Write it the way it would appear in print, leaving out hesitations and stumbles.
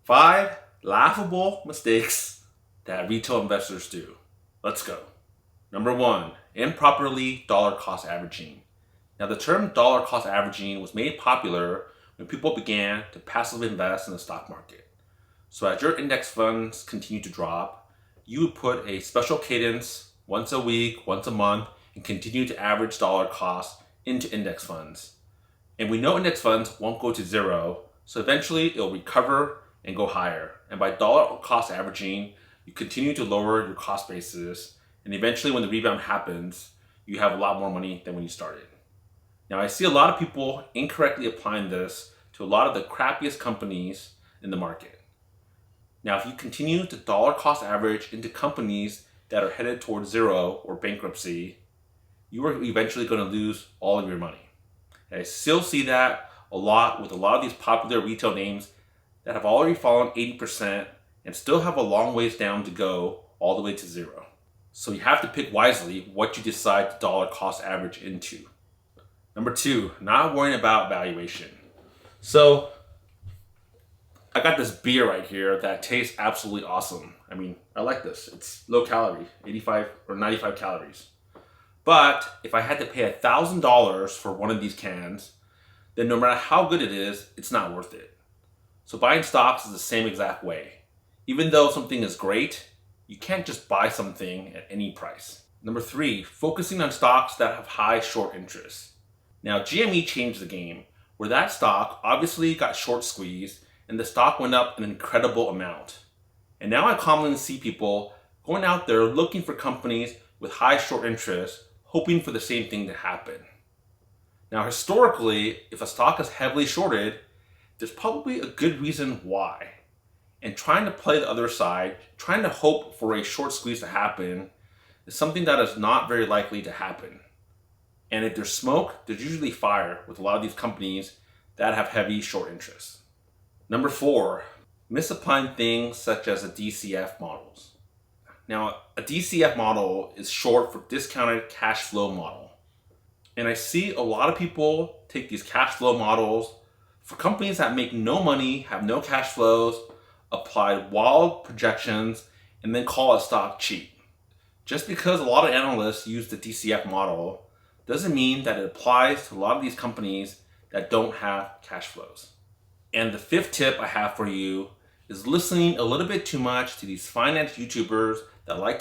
5 laughable mistakes that retail investors do. Let's go. Number 1, improperly dollar cost averaging. Now, the term dollar cost averaging was made popular when people began to passively invest in the stock market. So as your index funds continue to drop, you would put a special cadence once a week, once a month, and continue to average dollar cost into index funds. And we know index funds won't go to zero, so eventually it'll recover and go higher. And by dollar cost averaging, you continue to lower your cost basis, and eventually when the rebound happens, you have a lot more money than when you started. Now, I see a lot of people incorrectly applying this to a lot of the crappiest companies in the market. Now, if you continue to dollar cost average into companies that are headed towards zero or bankruptcy, you are eventually going to lose all of your money. And I still see that a lot with a lot of these popular retail names that have already fallen 80% and still have a long ways down to go all the way to zero. So you have to pick wisely what you decide to dollar cost average into. Number 2, not worrying about valuation. So I got this beer right here that tastes absolutely awesome. I mean, I like this. It's low calorie, 85 or 95 calories. But if I had to pay $1,000 for one of these cans, then no matter how good it is, it's not worth it. So buying stocks is the same exact way. Even though something is great, you can't just buy something at any price. Number 3, focusing on stocks that have high short interest. Now, GME changed the game, where that stock obviously got short squeezed and the stock went up an incredible amount. And now I commonly see people going out there looking for companies with high short interest, hoping for the same thing to happen. Now, historically, if a stock is heavily shorted, there's probably a good reason why. And trying to play the other side, trying to hope for a short squeeze to happen, is something that is not very likely to happen. And if there's smoke, there's usually fire with a lot of these companies that have heavy short interest. Number 4, misapplying things such as the DCF models. Now, a DCF model is short for discounted cash flow model. And I see a lot of people take these cash flow models for companies that make no money, have no cash flows, apply wild projections, and then call a stock cheap. Just because a lot of analysts use the DCF model doesn't mean that it applies to a lot of these companies that don't have cash flows. And the 5th tip I have for you is listening a little bit too much to these finance YouTubers that like